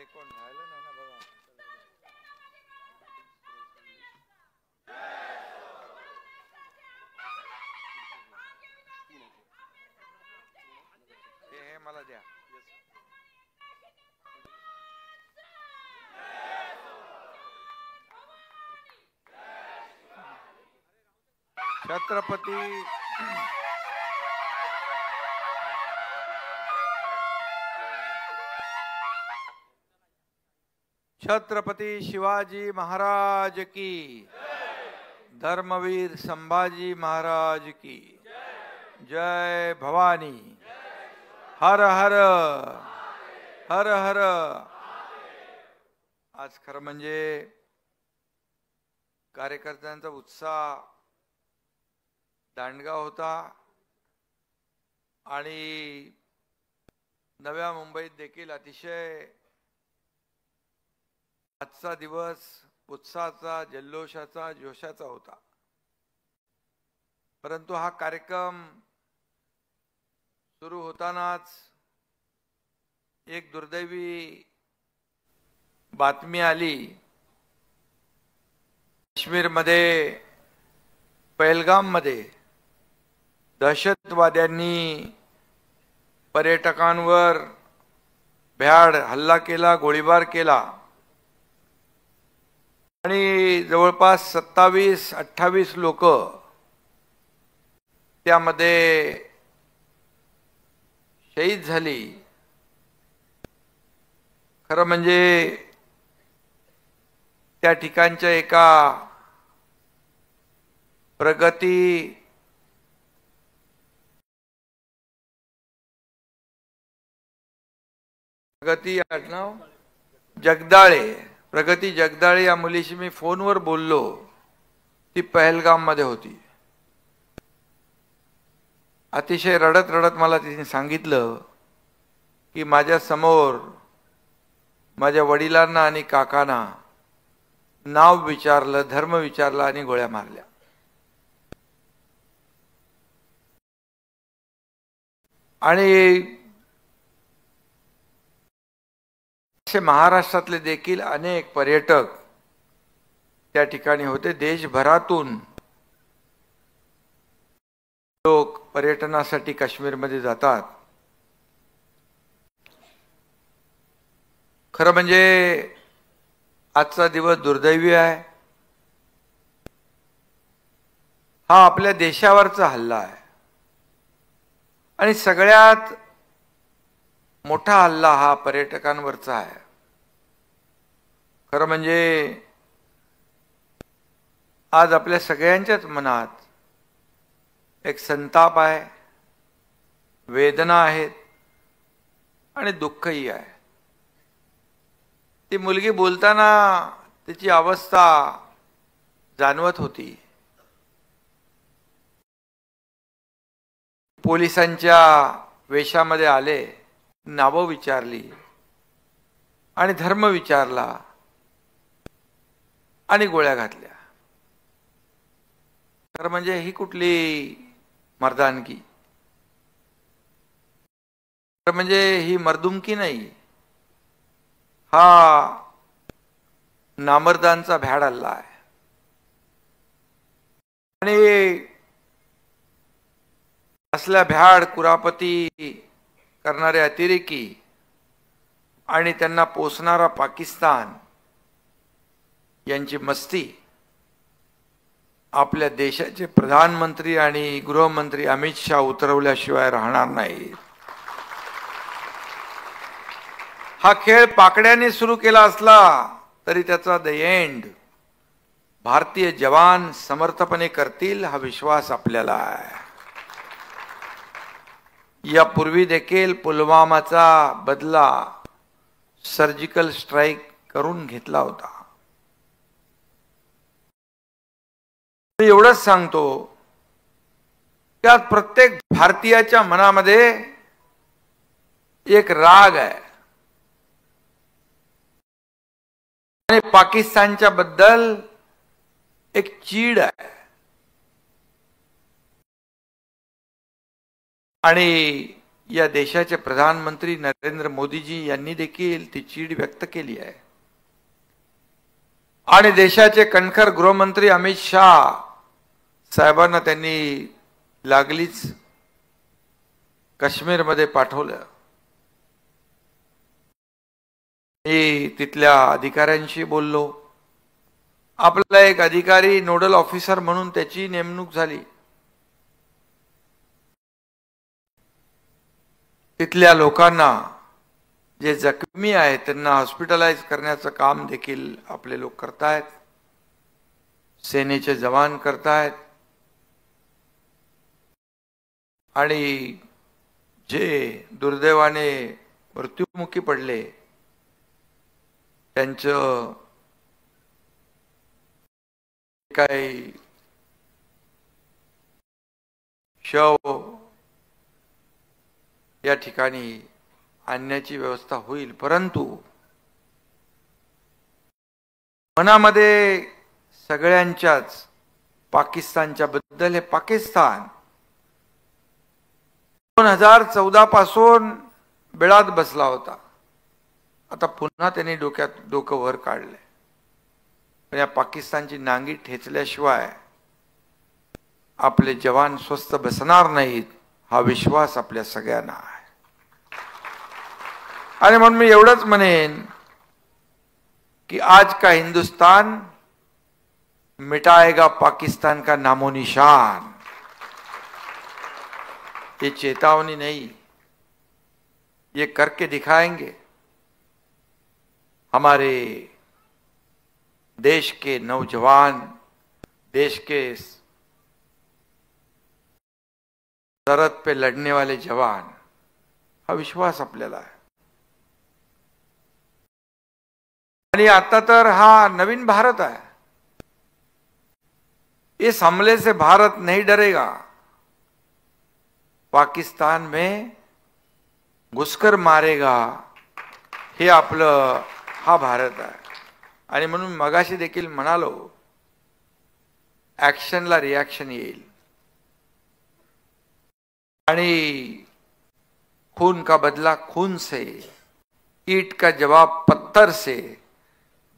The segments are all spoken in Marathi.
ते कोण राहिलं नाही ना बघा. हे मला द्या. छत्रपती छत्रपती शिवाजी महाराज की, धर्मवीर संभाजी महाराज की जय. भवानी. हर हर हर हर. आज खरं म्हणजे कार्यकर्त्यांचा उत्साह दांडगा होता आणि नव्या मुंबईत देखील अतिशय आजचा दिवस उत्साहाचा, जल्लोषाचा, जोशाचा होता. परंतु हा कार्यक्रम सुरू होतानाच एक दुर्दैवी बातमी आली. काश्मीरमध्ये पहलगाममध्ये दहशतवाद्यांनी पर्यटकांवर भ्याड हल्ला केला, गोळीबार केला आणि जवळपास 27-28 लोक त्यामध्ये शहीद झाली. खरं म्हणजे त्या ठिकाणच्या एका प्रगती आडनाव जगदाळे, प्रगती जगदाळे या मुलीशी मी फोनवर बोललो. ती पहलगाम मध्ये होती. अतिशय रडत रडत मला तिने सांगितलं की माझ्या समोर माझ्या वडिलांना आणि काकांना नाव विचारलं, धर्म विचारला आणि गोळ्या मारल्या. आणि महाराष्ट्रातले देखील अनेक पर्यटक त्या ठिकाणी होते. देशभरातून लोक पर्यटनासाठी काश्मीरमध्ये जातात. खरं म्हणजे आजचा दिवस दुर्दैवी आहे. हा आपल्या देशावरचा हल्ला आहे आणि सगळ्यात मोठा हल्ला हा पर्यटकांवरचा आहे. खरं म्हणजे आज आपल्या सगळ्यांच्याच मनात एक संताप आहे, वेदना आहेत आणि दुःखही आहे. ती मुलगी बोलताना तिची अवस्था जाणवत होती. पोलिसांच्या वेशामध्ये आले, नावं विचारली आणि धर्म विचारला आणि गोळ्या घातल्या. तर म्हणजे ही कुठली मर्दानगी? तर म्हणजे ही मर्दुमकी नाही, हा नामर्दांचा भ्याड हल्ला आहे. आणि असल्या भ्याड कुरापती करणारे अतिरेकी आणि त्यांना पोसणारा पाकिस्तान यांची मस्ती आपल्या देशाचे प्रधानमंत्री आणि गृहमंत्री अमित शाह उतरवल्याशिवाय राहणार नाही. हा खेळ पाकड्याने सुरू केला असला तरी त्याचा द एंड भारतीय जवान समर्थपणे करतील हा विश्वास आपल्याला आहे. यापूर्वी देखील पुलवामाचा बदला सर्जिकल स्ट्राइक करून घेतला होता. एवढंच सांगतो की आज प्रत्येक भारतीयाच्या मनामध्ये एक राग आहे आणि पाकिस्तानच्या बद्दल एक चीड आहे. आणि या देशाचे प्रधानमंत्री नरेंद्र मोदीजी यांनी देखील ती चीड व्यक्त केली आहे आणि देशाचे कणखर गृहमंत्री अमित शाह साहेबांना त्यांनी लागलीच काश्मीरमध्ये पाठवलं. मी तिथल्या अधिकाऱ्यांशी बोललो. आपला एक अधिकारी नोडल ऑफिसर म्हणून त्याची नेमणूक झाली. तिथल्या लोकांना जे जखमी आहेत त्यांना हॉस्पिटलाइज करण्याचं काम देखील आपले लोक करतायत. सेनेचे जवान करतायत आणि जे दुर्दैवाने मृत्युमुखी पडले त्यांचं काही शव या ठिकाणी आणण्याची व्यवस्था होईल. परंतु मनामध्ये सगळ्यांच्याच पाकिस्तानच्या बद्दल, हे पाकिस्तान 2014 पासून बिळात बसला होता. आता पुन्हा त्यांनी डोकं वर काढले. पण या पाकिस्तानची नांगी ठेचल्याशिवाय आपले जवान स्वस्थ बसणार नाहीत हा विश्वास आपल्या सगळ्यांना आहे. आणि म्हणून मी एवढंच म्हणेन कि आज का हिंदुस्तान मिटाएगा पाकिस्तान का नामो निशान. ये चेतावनी नहीं, ये करके दिखाएंगे. हमारे देश के नौजवान, देश के सरहद पे लड़ने वाले जवान, हा विश्वास आपल्याला आहे. आणि आता तर हा नवीन भारत है. इस हमले से भारत नहीं डरेगा. पाकिस्तान में घुसकर मारेगा हे आपलं हा भारत आहे. आणि म्हणून मगाशी देखील म्हणालो ऍक्शनला रिॲक्शन येईल आणि खून का बदला खून से, ईट का जवाब पत्थर से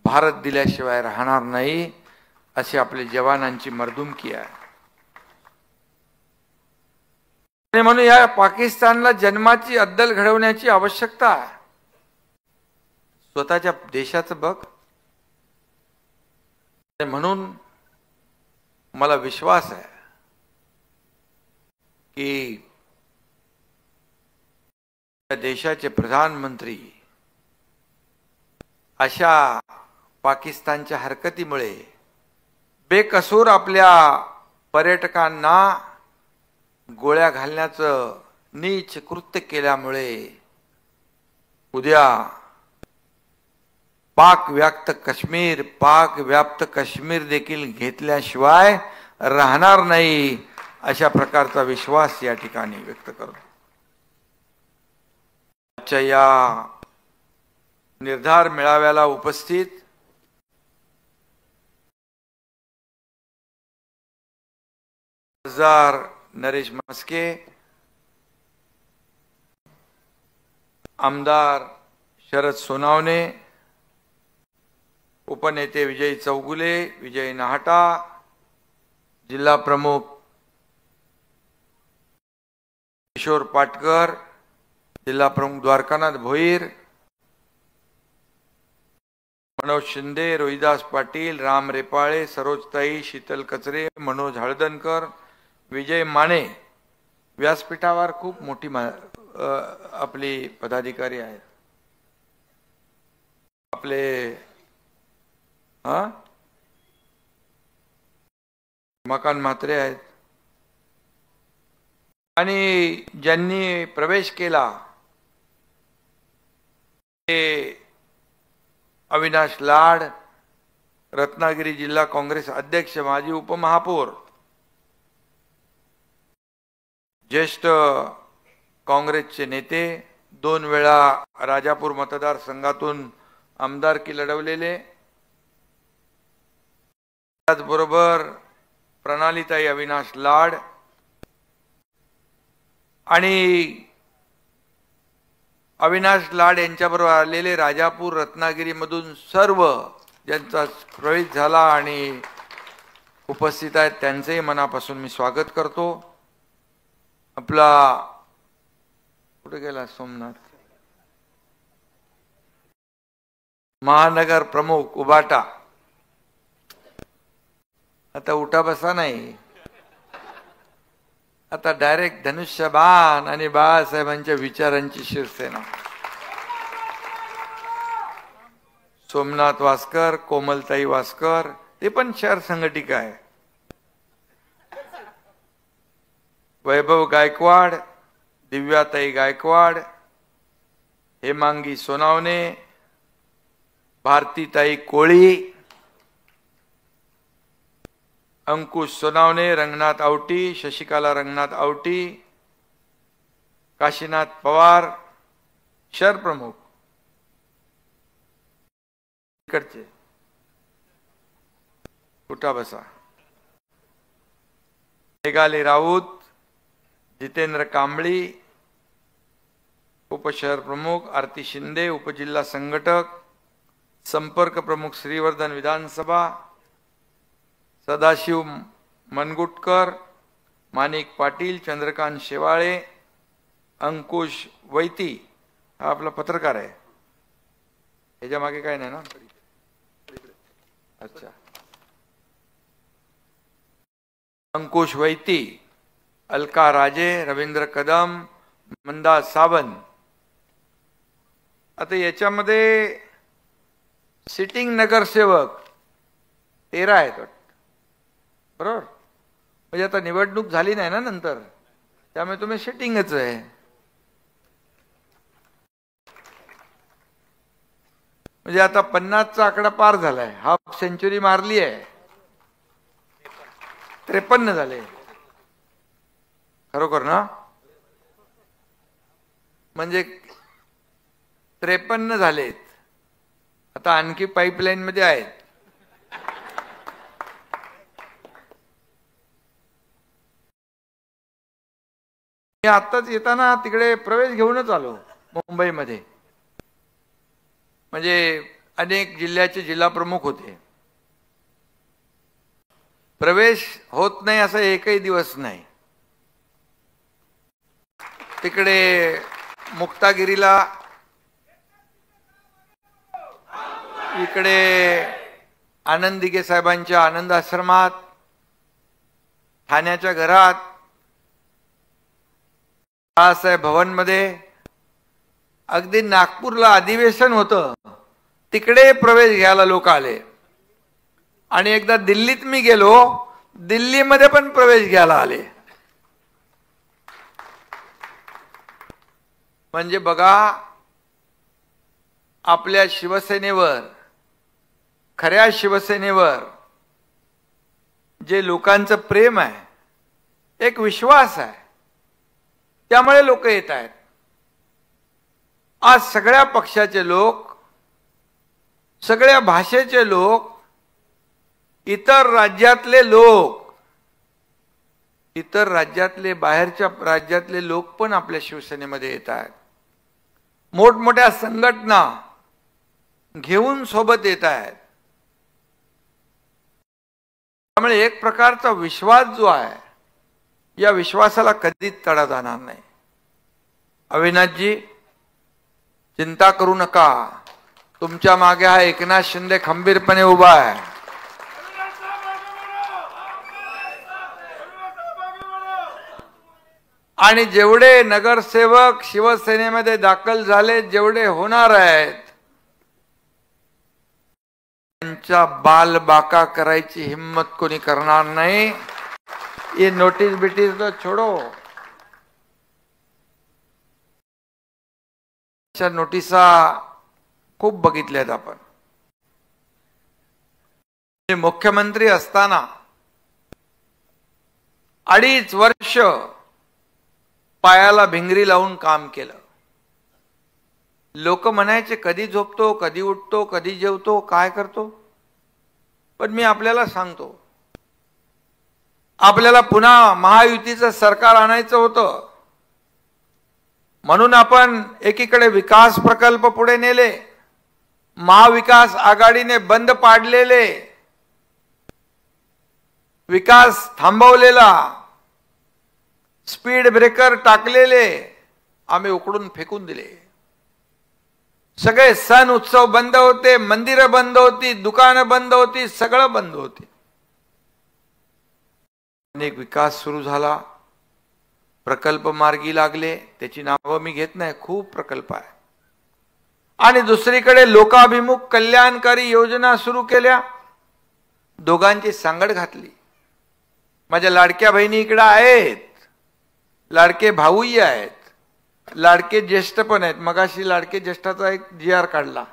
भारत दिल्याशिवाय राहणार नाही अशी आपल्या जवानांची मर्दुमकी आहे. आणि म्हणून या पाकिस्तानला जन्माची अद्दल घडवण्याची आवश्यकता आहे. स्वतःच्या देशाचं बघ. म्हणून मला विश्वास आहे की या देशाचे प्रधानमंत्री अशा पाकिस्तानच्या हरकतीमुळे, बेकसूर आपल्या पर्यटकांना गोळ्या घालण्याचं नीच कृत्य केल्यामुळे उद्या पाक व्याप्त काश्मीर देखील घेतल्याशिवाय राहणार नाही अशा प्रकारचा विश्वास या ठिकाणी व्यक्त करतो. आजच्या या निर्धार मेळाव्याला उपस्थित खासदार नरेश म्हस्के, आमदार शरद सोनावणे, उपनेते विजय चौगुले, विजय नाहटा, जिल्हा प्रमुख किशोर पाटकर, जिल्हा प्रमुख द्वारकानाथ भोईर, मनोज शिंदे, रोहिदास पाटील, राम रेपाळे, सरोजताई, शीतल कचरे, मनोज हळदणकर, विजय माने. व्यासपीठावर खूप मोठी आपली पदाधिकारी आहेत. आपले मकान म्हात्रे आहेत. आणि ज्यांनी प्रवेश केला ते अविनाश लाड, रत्नागिरी जिल्हा काँग्रेस अध्यक्ष, माजी उपमहापौर, ज्येष्ठ काँग्रेसचे नेते, 2 वेळा राजापूर मतदारसंघातून आमदारकी लढवलेले, त्याचबरोबर प्रणालीताई अविनाश लाड आणि अविनाश लाड यांच्याबरोबर आलेले राजापूर रत्नागिरीमधून सर्व ज्यांचा प्रवेश झाला आणि उपस्थित आहेत त्यांचेही मनापासून मी स्वागत करतो। आपला कुठे गेला सोमनाथ महानगर प्रमुख उबाटा, आता उठा बसा नाही, आता डायरेक्ट धनुष्यबाण आणि बाळासाहेबांच्या विचारांची शिवसेना। सोमनाथ वास्कर, कोमलताई वास्कर, ते पण शहर संघटिका आहे। वैभव गायकवाड, दिव्याताई गायकवाड, हेमांगी सोनावणे, भारतीताई कोळी, अंकुश सोनावणे, रंगनाथ आवटी, शशिकाला रंगनाथ आवटी, काशीनाथ पवार, शहर प्रमुख इकडचे उठा बसा, मेघाली राऊत, जितेंद्र कांबळी, उपशहर प्रमुख आरती शिंदे, उपजिल्हा संघटक, संपर्क प्रमुख श्रीवर्धन विधानसभा, सदाशिव मनगुटकर, माणिक पाटील, चंद्रकांत शेवाळे, अंकुश वैती, हा आपला पत्रकार आहे, ह्याच्या मागे काय नाही ना? अच्छा, अंकुश वैती, अलका राजे, रवींद्र कदम, मंदा सावंत। आता याच्यामध्ये सिटिंग नगरसेवक 13 आहेत बरोबर, म्हणजे आता निवडणूक झाली नाही ना नंतर, त्यामुळे तुम्ही सिटिंगच आहे। म्हणजे आता 50चा आकडा पार झालाय, हाफ सेंचुरी मारली आहे, 53 झाले खरोखर ना, म्हणजे 53 झालेत, आता आणखी पाईपलाईन मध्ये आहेत। मी आत्ताच येताना तिकडे प्रवेश घेऊनच आलो मुंबईमध्ये, म्हणजे अनेक जिल्ह्याचे जिल्हा प्रमुख होते, प्रवेश होत नाही असा एकही दिवस नाही। तिकडे मुक्तागिरीला, इकडे आनंद दिघे साहेबांच्या आनंद आश्रमात, ठाण्याच्या घरात, बाळासाहेब भवन मध्ये, अगदी नागपूरला अधिवेशन होतं तिकडे प्रवेश घ्यायला लोक आले, आणि एकदा दिल्लीत मी गेलो, दिल्लीमध्ये पण प्रवेश घ्यायला आले। म्हणजे बघा, आपल्या शिवसेनेवर, खऱ्या शिवसेनेवर जे लोकांचं प्रेम आहे, एक विश्वास आहे, त्यामुळे लोक येत आहेत। आज सगळ्या पक्षाचे लोक, सगळ्या भाषेचे लोक, इतर राज्यातले लोक, इतर राज्यातले, बाहेरच्या राज्यातले लोक पण आपल्या शिवसेनेमध्ये येत आहेत, मोठमोठ्या संघटना घेऊन सोबत येत आहेत। त्यामुळे एक प्रकारचा विश्वास जो आहे, या विश्वासाला कधीच तडा जाणार नाही। अविनाशजी, चिंता करू नका, तुमच्या मागे हा एकनाथ शिंदे खंबीरपणे उभा आहे। आणि जेवढे नगरसेवक शिवसेनेमध्ये दाखल झाले, जेवढे होणार आहेत, त्यांच्या बालबाका करायची हिम्मत कोणी करणार नाही। ये नोटीस बिटीस तो छोड़ो, अशा नोटिसा खूप बघितल्यात आपण। मुख्यमंत्री असताना 2.5 वर्ष पायाला भिंगरी लावून काम केलं। लोक म्हणायचे कधी झोपतो, कधी उठतो, कधी जेवतो, काय करतो, पण मी आपल्याला सांगतो, आपल्याला पुन्हा महायुतीचं सरकार आणायचं होतं, म्हणून आपण एकीकडे विकास प्रकल्प पुढे नेले, महाविकास आघाडीने बंद पाडलेले, विकास थांबवलेला, स्पीड ब्रेकर टाकलेले आम्ही उकडून फेकून दिले. सगळे सण उत्सव बंद होते, मंदिरं बंद होती, दुकानं बंद होती, सगळं बंद होते. अनेक विकास सुरू झाला, प्रकल्प मार्गी लागले, त्याची नावं मी घेत नाही, खूप प्रकल्प आहे. आणि दुसरीकडे लोकाभिमुख कल्याणकारी योजना सुरू केल्या, दोघांची सांगड घातली. माझ्या लाडक्या बहिणी इकडे आहेत, लाडके भाऊही आहेत, लाडके ज्येष्ठ पण आहेत. मगाशी लाडके ज्येष्ठाचा एक GR काढला.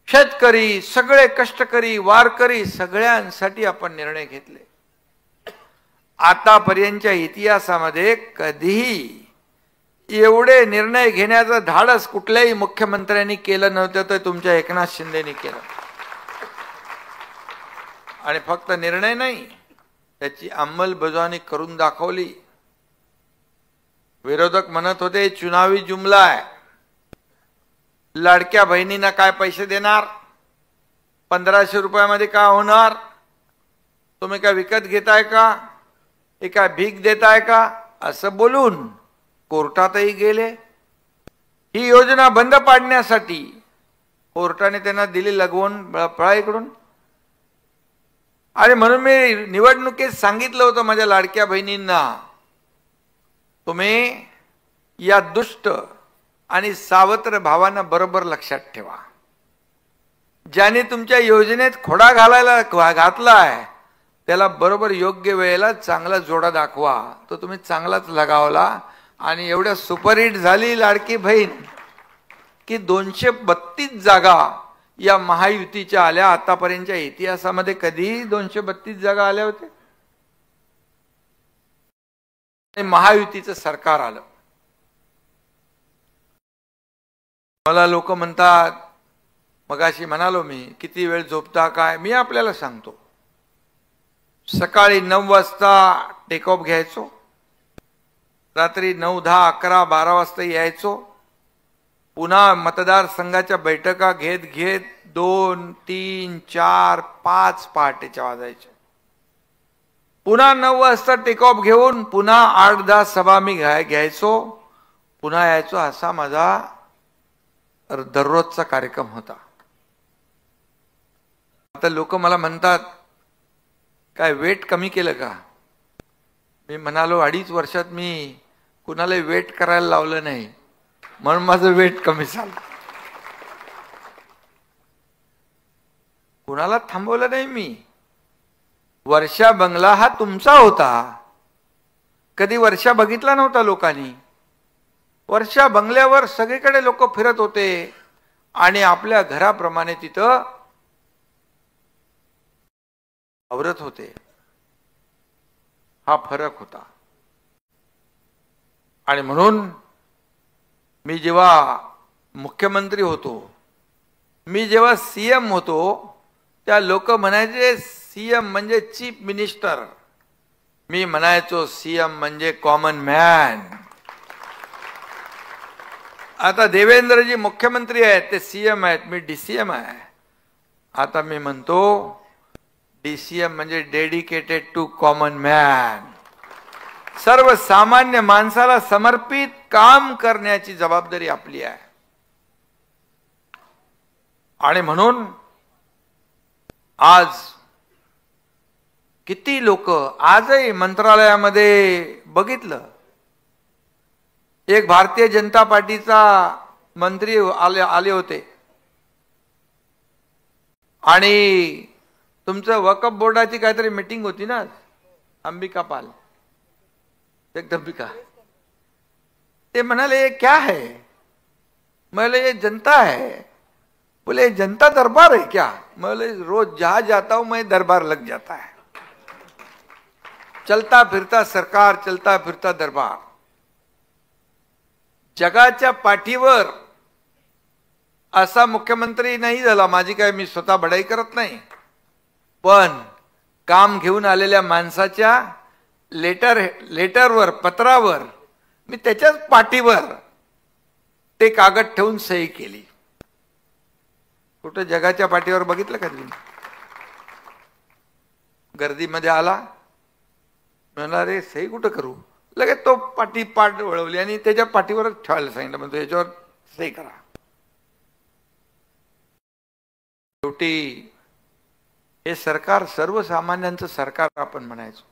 शेतकरी, सगळे कष्टकरी, वारकरी सगळ्यांसाठी आपण निर्णय घेतले. आतापर्यंतच्या इतिहासामध्ये कधीही एवढे निर्णय घेण्याचं धाडस कुठल्याही मुख्यमंत्र्यांनी केलं नव्हतं, तर तुमच्या एकनाथ शिंदेनी केलं. आणि फक्त निर्णय नाही, त्याची अंमलबजावणी करून दाखवली. विरोधक म्हणत होते चुनावी जुमला आहे, लाडक्या बहिणींना काय पैसे देणार, 1500 रुपयामध्ये काय होणार, तुम्ही काय विकत घेताय का, हे काय भीक देताय का, असं बोलून कोर्टातही गेले. ही योजना बंद पाडण्यासाठी कोर्टाने त्यांना दिली लगवून पळाईकडून. आणि म्हणून मी निवडणुकीत सांगितलं होतं माझ्या लाडक्या बहिणींना, तुम्ही या दुष्ट आणि सावत्र भावांना बरोबर लक्षात ठेवा. ज्याने तुमच्या योजनेत खोडा घातलाय त्याला बरोबर योग्य वेळेला चांगला जोडा दाखवा. तो तुम्ही चांगलाच लगावला आणि एवढ्या सुपरहिट झाली लाडकी बहीण की 232 जागा या महायुतीच्या आल्या. आतापर्यंतच्या इतिहासामध्ये कधी 232 जागा आल्या होत्या? महायुतीचं सरकार आलं. मला लोक म्हणतात, मगाशी म्हणालो मी, किती वेळ झोपता काय? मी आपल्याला सांगतो, सकाळी 9 वाजता टेक ऑफ घ्यायचो, रात्री 9, 10, 11, 12 वाजता यायचो, पुन्हा मतदारसंघाच्या बैठका घेत घेत 2, 3, 4, 5 पहाटेच्या वाजायच्या. पुन्हा 9 वाजता टेक ऑफ घेऊन पुन्हा 8-10 सभा मी घ्यायचो, पुन्हा यायचो. असा माझा दररोजचा कार्यक्रम होता. आता लोक मला म्हणतात, काय वेट कमी केलं का? मी म्हणालो 2.5 वर्षात मी कुणाला वेट करायला लावलं नाही, म्हणून माझं वेट कमी झालं. कुणाला थांबवलं नाही मी. वर्षा बंगला हा तुमचा होता, कधी वर्षा बघितला नव्हता लोकांनी. वर्षा बंगल्यावर सगळीकडे लोक फिरत होते आणि आपल्या घराप्रमाणे तिथं आवरत होते. हा फरक होता. आणि म्हणून मी जेव्हा मुख्यमंत्री होतो, मी जेव्हा CM होतो, त्या लोक म्हणायचे CM म्हणजे चीफ मिनिस्टर, मी म्हणायचो CM म्हणजे कॉमन मॅन. आता देवेंद्रजी मुख्यमंत्री आहेत, ते CM आहेत, मी DCM आहे. आता मी म्हणतो DCM म्हणजे डेडिकेटेड टू कॉमन मॅन. सर्वसामान्य माणसाला समर्पित काम करण्याची जबाबदारी आपली आहे. आणि म्हणून आज किती लोक आजही मंत्रालयामध्ये बघितलं, एक भारतीय जनता पार्टीचा मंत्री आले होते आणि तुमचं वकफ बोर्डाची काहीतरी मीटिंग होती ना, अंबिका पाल, जगदंबिका, ते म्हणाले ये क्या है? बोले ये जनता है. बोले जनता दरबार है क्या? बोले रोज जहां जाता हूं मैं दरबार लग जाता है. चलता फिरता सरकार, चलता फिरता दरबार. जगाच्या पाठीवर असा मुख्यमंत्री नाही झाला. माझी काय, मी स्वतः बढाई करत नाही, पण काम घेऊन आलेल्या माणसाच्या लेटरवर, पत्रावर मी त्याच्याच पाठीवर ते कागद ठेवून सही केली. कुठं जगाच्या पाठीवर बघितलं का तुम्ही? गर्दीमध्ये आला, म्हणला रे सही कुठं करू, लगेच तो पाठ वळवली आणि त्याच्या पाठीवरच ठेवायला सांगितलं, म्हणजे याच्यावर सही करा. शेवटी हे सरकार सर्वसामान्यांचं सरकार आपण म्हणायचो.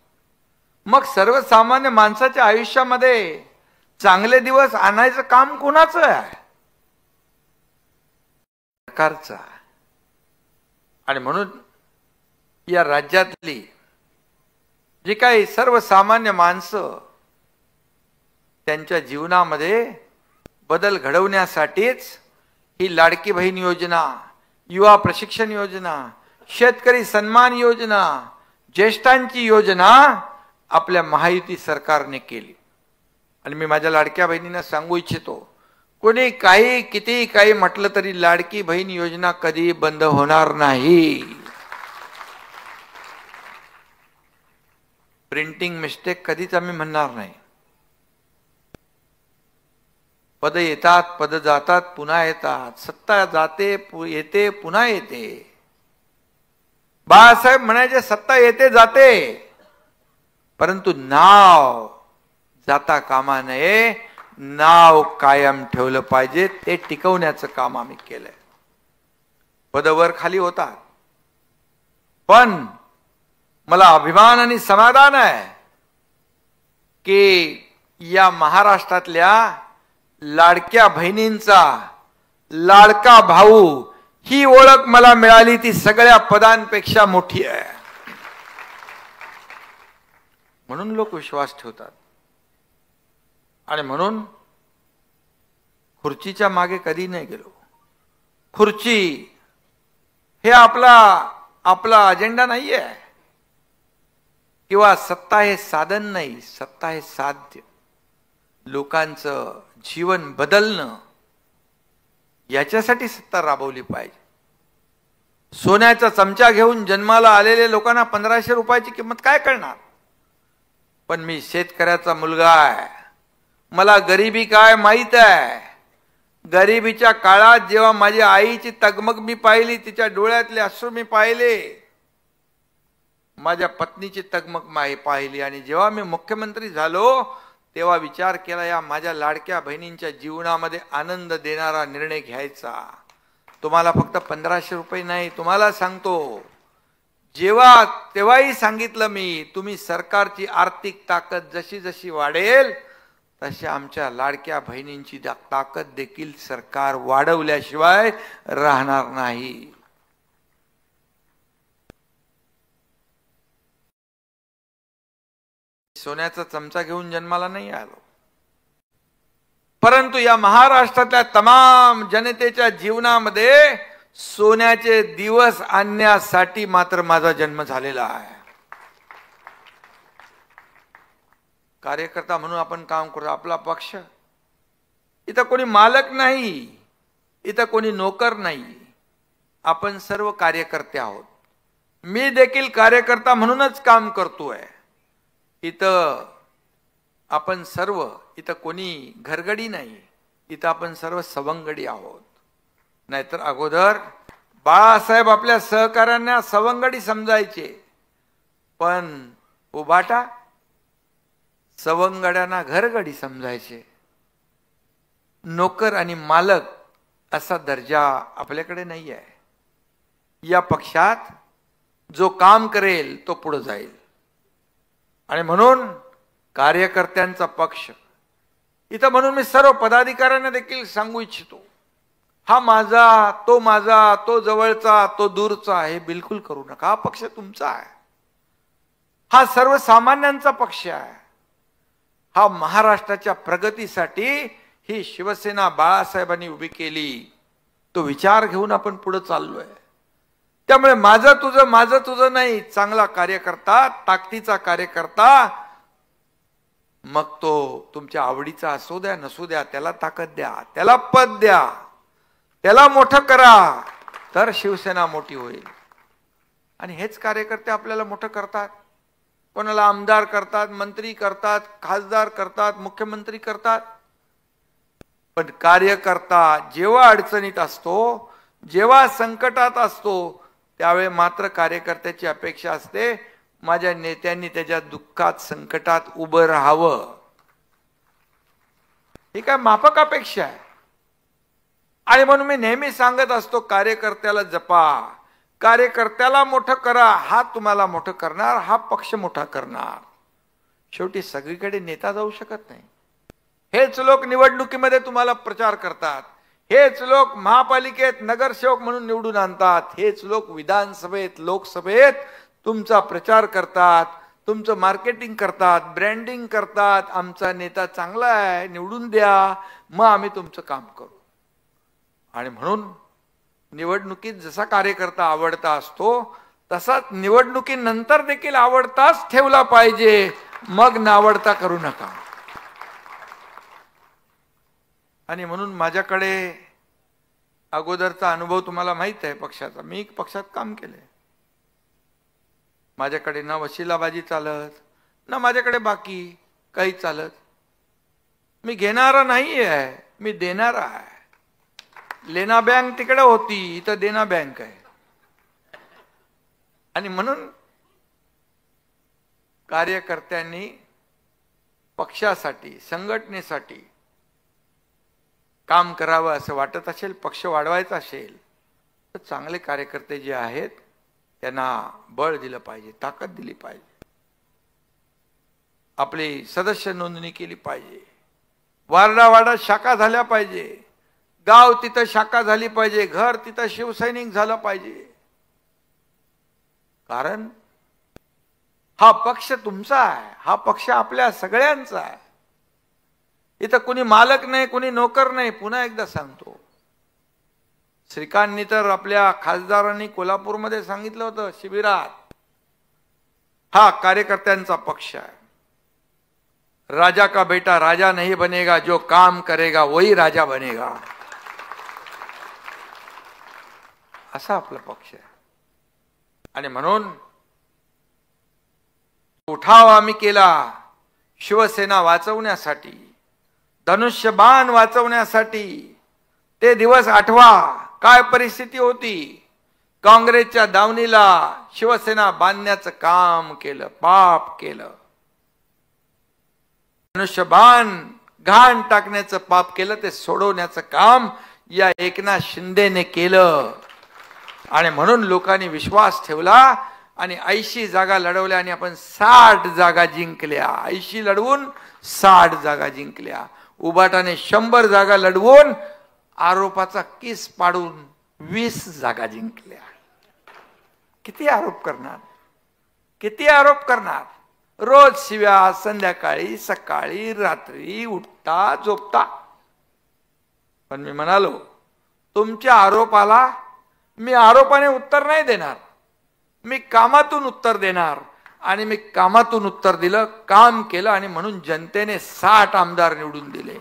मग सर्वसामान्य माणसाच्या आयुष्यामध्ये चांगले दिवस आणायचं काम कोणाचं आहे? सरकारचं. आणि म्हणून या राज्यातली जी काही सर्वसामान्य माणसं त्यांच्या जीवनामध्ये बदल घडवण्यासाठीच ही लाडकी बहीण योजना, युवा प्रशिक्षण योजना, शेतकरी सन्मान योजना, ज्येष्ठांची योजना आपल्या महायुती सरकारने केली. आणि मी माझ्या लाडक्या बहिणींना सांगू इच्छितो, कोणी काही किती काही म्हटलं तरी लाडकी बहीण योजना कधी बंद होणार नाही. प्रिंटिंग मिस्टेक कधीच आम्ही म्हणणार नाही. पद येतात, पद जातात, पुन्हा येतात. सत्ता जाते, येते, पुन्हा येते. बाळासाहेब म्हणायचे सत्ता येते जाते, परंतु नाव जाता कामा नये. नाव कायम ठेवलं पाहिजे, ते टिकवण्याचं काम आम्ही केलंय. पदवर खाली होतात, पण मला अभिमान आणि समाधान आहे की या महाराष्ट्रातल्या लाडक्या बहिणींचा लाडका भाऊ ही ओळख मला मिळाली, ती सगळ्या पदांपेक्षा मोठी आहे. म्हणून लोक विश्वास ठेवतात. आणि म्हणून खुर्चीच्या मागे कधी नाही गेलो. खुर्ची हे आपला अजेंडा नाही आहे, किंवा सत्ता हे साधन नाही, सत्ता हे साध्य. लोकांचं जीवन बदलणं याच्यासाठी सत्ता राबवली पाहिजे. सोन्याचा चमचा घेऊन जन्माला आलेल्या लोकांना 1500 रुपयाची किंमत काय करणार? पण मी शेतकऱ्याचा मुलगा आहे, मला गरिबी काय माहित आहे. गरिबीच्या काळात जेव्हा माझ्या आईची तगमग मी पाहिली, तिच्या डोळ्यातले अश्रू मी पाहिले, माझ्या पत्नीची तगमग पाहिली, आणि जेव्हा मी मुख्यमंत्री झालो तेव्हा विचार केला, या माझ्या लाडक्या बहिणींच्या जीवनामध्ये आनंद देणारा निर्णय घ्यायचा. तुम्हाला फक्त 1500 रुपये नाही, तुम्हाला सांगतो, तेव्हाही सांगितलं मी, तुम्ही सरकारची आर्थिक ताकद जशी जशी वाढेल तशी आमच्या लाडक्या बहिणींची ताकद देखील सरकार वाढवल्याशिवाय राहणार नाही. सोन्याचा चमचा घेऊन जन्माला नाही आलो, परंतु या महाराष्ट्रातल्या तमाम जनतेच्या जीवनामध्ये सोन्याचे दिवस आणण्यासाठी मात्र माझा जन्म झालेला आहे. कार्यकर्ता म्हणून आपण काम करतो. आपला पक्ष, इथं कोणी मालक नाही, इथं कोणी नोकर नाही, आपण सर्व कार्यकर्ते आहोत. मी देखील कार्यकर्ता म्हणूनच काम करतोय. इथं आपण सर्व, इथं कोणी घरगडी नाही, इथं आपण सर्व सवंगडी आहोत. नाहीतर अगोदर बाळासाहेब आपल्या सहकाऱ्यांना सवंगडी समजायचे, पण उभाटा सवंगड्यांना घरगडी समजायचे. नोकर आणि मालक असा दर्जा आपल्याकडे नाही आहे. या पक्षात जो काम करेल तो पुढे जाईल. आणि म्हणून कार्यकर्त्यांचा पक्ष इथं, म्हणून मी सर्व पदाधिकाऱ्यांना देखील सांगू इच्छितो, हा माझा, तो जवळचा, तो दूरचा, हे बिलकुल करू नका. हा पक्ष तुमचा आहे, हा सर्वसामान्यांचा पक्ष आहे. हा महाराष्ट्राच्या प्रगतीसाठी ही शिवसेना बाळासाहेबांनी उभी केली, तो विचार घेऊन आपण पुढे चाललोय. त्यामुळे माझं तुझं नाही, चांगला कार्यकर्ता, ताकदीचा कार्यकर्ता, मग तो तुमच्या आवडीचा असू द्या नसू द्या, त्याला ताकद द्या, त्याला पद द्या, त्याला मोठं करा, तर शिवसेना मोठी होईल. आणि हेच कार्यकर्ते आपल्याला मोठं करतात. कोणाला आमदार करतात, मंत्री करतात, खासदार करतात, मुख्यमंत्री करतात. पण कार्यकर्ता जेव्हा अडचणीत असतो, जेव्हा संकटात असतो, त्यावेळी मात्र कार्यकर्त्याची अपेक्षा असते माझ्या नेत्यांनी त्याच्या दुःखात संकटात उभं राहावं. ही काय माफक अपेक्षा आहे. आणि म्हणून मी नेहमी सांगत असतो, कार्यकर्त्याला जपा, कार्यकर्त्याला मोठं करा. हा तुम्हाला मोठं करणार, हा पक्ष मोठा करणार. शेवटी सगळीकडे नेता जाऊ शकत नाही. हेच लोक निवडणुकीमध्ये तुम्हाला प्रचार करतात, हेच लोक महापालिकेत नगरसेवक म्हणून निवडून आणतात, हेच लोक विधानसभेत लोकसभेत तुमचा प्रचार करतात, तुमचं मार्केटिंग करतात, ब्रँडिंग करतात. आमचा नेता चांगला आहे, निवडून द्या, मग आम्ही तुमचं काम करू. आणि म्हणून निवडणुकीत जसा कार्यकर्ता आवडता असतो तसाच निवडणुकीनंतर देखील आवडताच ठेवला पाहिजे. मग नावडता करू नका. आणि म्हणून माझ्याकडे अगोदरचा अनुभव तुम्हाला माहित आहे पक्षाचा. मी पक्षात काम केले. माझ्याकडे ना वशिलाबाजी चालत, ना माझ्याकडे बाकी काही चालत. मी घेणारा नाही आहे, मी देणारा आहे. लेना बँक तिकडे होती, इथं देना बँक आहे. आणि म्हणून कार्यकर्त्यांनी पक्षासाठी, संघटनेसाठी काम करावं असं वाटत असेल, पक्ष वाढवायचा असेल तर चांगले कार्यकर्ते जे आहेत त्यांना बळ दिलं पाहिजे, ताकद दिली पाहिजे. आपली सदस्य नोंदणी केली पाहिजे. वार्डावार्डात शाखा झाल्या पाहिजे. गाव तिथं शाखा झाली पाहिजे. घर तिथं शिवसैनिक झालं पाहिजे. कारण हा पक्ष तुमचा आहे, हा पक्ष आपल्या सगळ्यांचा आहे. इथं कुणी मालक नाही, कुणी नोकर नाही. पुन्हा एकदा सांगतो, श्रीकांतनी तर आपल्या खासदारांनी कोल्हापूरमध्ये सांगितलं होतं शिबिरात, हा कार्यकर्त्यांचा पक्ष आहे. राजा का बेटा राजा नहीं बनेगा, जो काम करेगा वही राजा बनेगा. असा आपला पक्ष आहे. आणि म्हणून उठाव आम्ही केला शिवसेना वाचवण्यासाठी, धनुष्यबाण वाचवण्यासाठी. ते दिवस आठवा, काय परिस्थिती होती. काँग्रेसच्या दावणीला शिवसेना बांधण्याचं काम केलं, पाप केलं. धनुष्यबाण घाण टाकण्याचं पाप केलं, ते सोडवण्याचं काम या एकनाथ शिंदेने केलं. आणि म्हणून लोकांनी विश्वास ठेवला आणि 80 जागा लढवल्या आणि आपण 60 जागा जिंकल्या. 80 लढवून 60 जागा जिंकल्या. उबाटाने 100 जागा लढवून आरोपाचा केस पाडून 20 जागा जिंकल्या. किती आरोप करणार, किती आरोप करणार. रोज शिव्या, संध्याकाळी, सकाळी, रात्री, उठता झोपता. पण मी म्हणालो, तुमच्या आरोपाला मी आरोपाने उत्तर नाही देणार, मी कामातून उत्तर देणार. आणि मी कामातून उत्तर दिलं, काम केलं. आणि म्हणून जनतेने 60 आमदार निवडून दिले.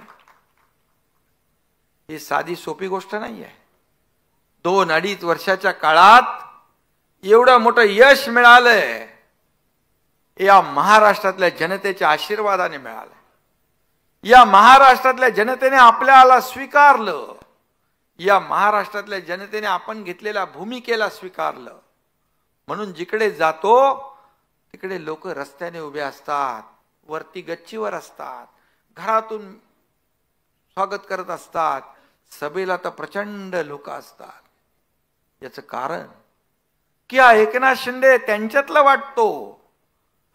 ही साधी सोपी गोष्ट नाही आहे. 2-2.5 वर्षाच्या काळात एवढं मोठं यश मिळालंय, या महाराष्ट्रातल्या जनतेच्या आशीर्वादाने मिळालं. या महाराष्ट्रातल्या जनतेने आपल्याला स्वीकारलं. या महाराष्ट्रातल्या जनतेने आपण घेतलेल्या भूमिकेला स्वीकारलं. म्हणून जिकडे जातो तिकडे लोक रस्त्याने उभे असतात, वरती गच्चीवर असतात, घरातून स्वागत करत असतात, सभेला तर प्रचंड लोक असतात. याचं कारण की हा एकनाथ शिंदे त्यांच्यातला वाटतो.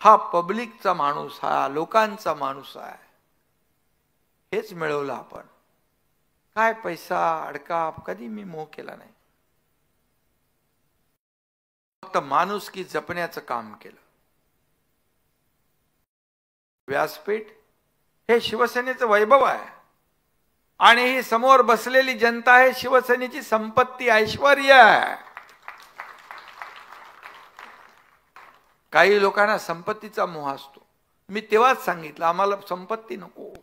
हा पब्लिकचा माणूस, हा लोकांचा माणूस आहे. हेच मिळवलं आपण. काय पैसा अडका कधी मी मोह केला नाही. फक्त माणुसकी जपण्याचं काम केलं. व्यासपीठ हे शिवसेनेचं वैभव आहे. आणि ही समोर बसलेली जनता आहे शिवसेनेची संपत्ती, ऐश्वर्य आहे. काही लोकांना संपत्तीचा मोह असतो. मी तेव्हाच सांगितलं, आम्हाला संपत्ती नको,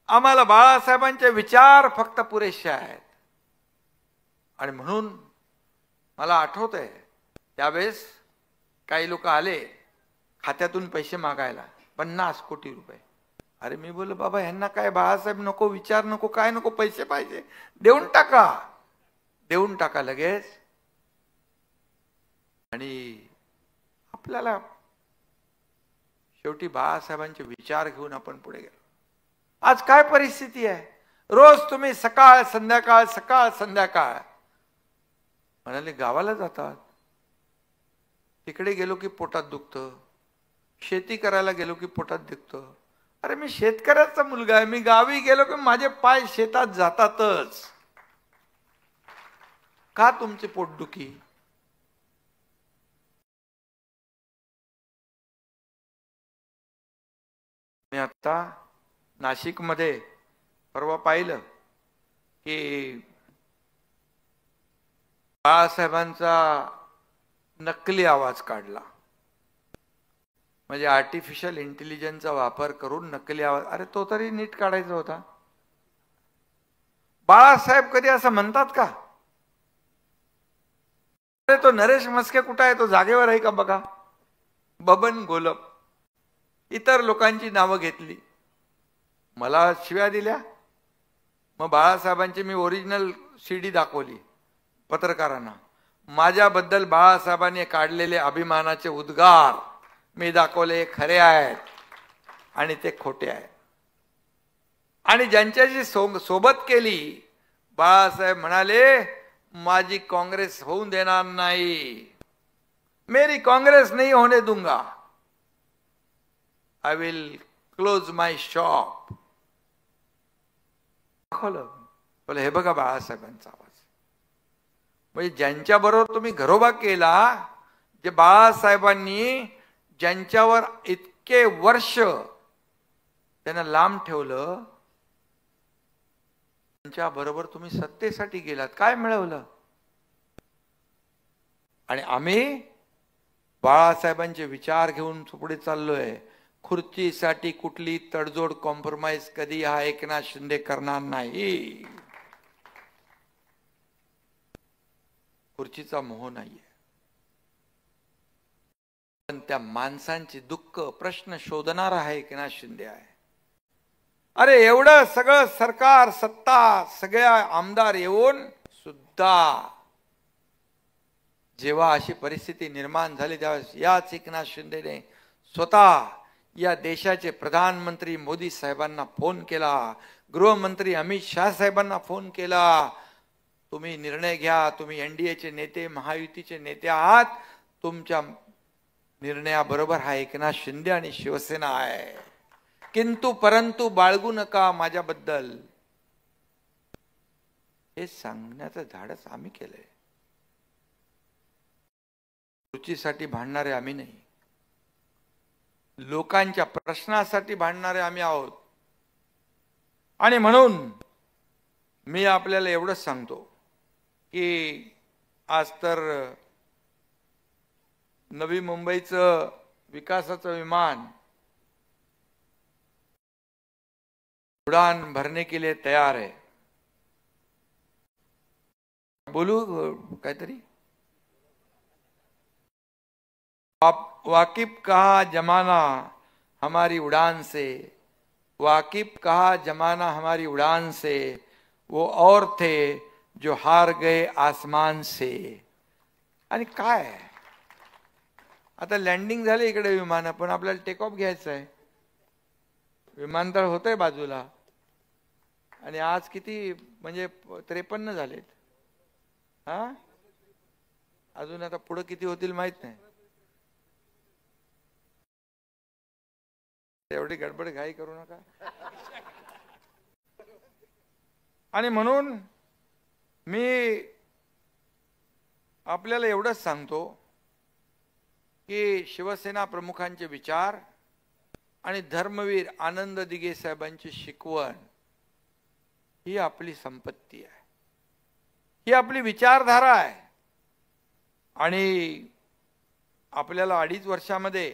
आम्हाला बाळासाहेबांचे विचार फक्त पुरेसे आहेत. आणि म्हणून मला आठवतंय त्यावेळेस काही लोक आले, खात्यातून पैसे मागायला 50 कोटी रुपये. अरे मी बोललो बाबा ह्यांना काय बाळासाहेब नको, विचार नको, काय नको, पैसे पाहिजे, देऊन टाका, देऊन टाका लगेच. आणि आपल्याला शेवटी बाळासाहेबांचे विचार घेऊन आपण पुढे गेलो. आज काय परिस्थिती आहे, रोज तुम्ही सकाळ संध्याकाळ सकाळ संध्याकाळ म्हणाले गावाला जातात, तिकडे गेलो की पोटात दुखतं, शेती करायला गेलो की पोटात दुखतं. अरे मी शेतकऱ्याचा मुलगा आहे, मी गावी गेलो की माझे पाय शेतात जातातच. का तुमची पोटदुखी? मी आता नाशिकमध्ये परवा पाहिलं की बाळासाहेबांचा नकली आवाज काढला, म्हणजे आर्टिफिशियल इंटेलिजन्सचा वापर करून नकली आवाज. अरे तो तरी नीट काढायचा होता. बाळासाहेब कधी असं म्हणतात का? अरे तो नरेश म्हस्के कुठं आहे, तो जागेवर आहे का बघा. बबन गोलप इतर लोकांची नावं घेतली, मला शिव्या दिल्या. मग बाळासाहेबांची मी ओरिजिनल CD दाखवली पत्रकारांना. माझ्याबद्दल बाळासाहेबांनी काढलेले अभिमानाचे उद्गार मी दाखवले, खरे आहेत आणि ते खोटे आहेत. आणि ज्यांच्याशी सोबत केली, बाळासाहेब म्हणाले माझी काँग्रेस होऊन देणार नाही, मेरी काँग्रेस नहीं होने दूंगा, I will close my shop. दाखवलं, बोले हे बघा बाळासाहेबांचा आवाज. म्हणजे ज्यांच्या बरोबर तुम्ही घरोबा केला, जे बाळासाहेबांनी ज्यांच्यावर इतके वर्ष त्यांना लांब ठेवलं, त्यांच्या बरोबर तुम्ही सत्तेसाठी गेलात, काय मिळवलं? आणि आम्ही बाळासाहेबांचे विचार घेऊन पुढे चाललोय. खुर्चीसाठी कुठली तडजोड, कॉम्प्रोमाइज कधी हा एकनाथ शिंदे करणार नाही. खुर्चीचा मोह नाहीये, पण त्या माणसांची दुःख प्रश्न शोधणारा आहे एकनाथ शिंदे आहे. अरे एवढं सगळं सरकार, सत्ता, सगळ्या आमदार येऊन सुद्धा जेव्हा अशी परिस्थिती निर्माण झाली, त्यावेळेस याच एकनाथ शिंदेने स्वतः या देशाचे प्रधानमंत्री मोदी साहेबांना फोन केला, गृहमंत्री अमित शाह साहेबांना फोन केला, तुम्ही निर्णय घ्या, तुम्ही NDAचे नेते, महायुतीचे नेते आहात, तुमच्या निर्णयाबरोबर हा एकनाथ शिंदे आणि शिवसेना आहे, किंतु परंतु बाळगू नका माझ्याबद्दल. हे सांगण्याचं धाडस आम्ही केलंय. रुचीसाठी भांडणारे आम्ही नाही, लोकांच्या प्रश्नासाठी भांडणारे आम्ही आहोत. आणि म्हणून मी आपल्याला एवढंच सांगतो की आज तर नवी मुंबईचं विकासाचं विमान उड़ान भरने के लिए तैयार है. बोलू काहीतरी? वाकिफ कहा जमाना हमारी उड़ान से, वाकिफ कहा जमाना हमारी उड़ान से, वो और थे जो हार गए आसमान से. आणि काय आता लँडिंग झाले इकडे विमान, पण आपल्याला टेक ऑफ घ्यायचं आहे. विमानतळ होतंय बाजूला, आणि आज किती म्हणजे 53 झालेत. हा अजून आता पुढे किती होतील माहित नाही. एवढी गडबड घाई करू नका. आणि म्हणून मी आपल्याला एवढंच सांगतो की शिवसेना प्रमुखांचे विचार आणि धर्मवीर आनंद दिघे साहेबांची शिकवण ही आपली संपत्ती आहे, ही आपली विचारधारा आहे. आणि आपल्याला 2.5 वर्षामध्ये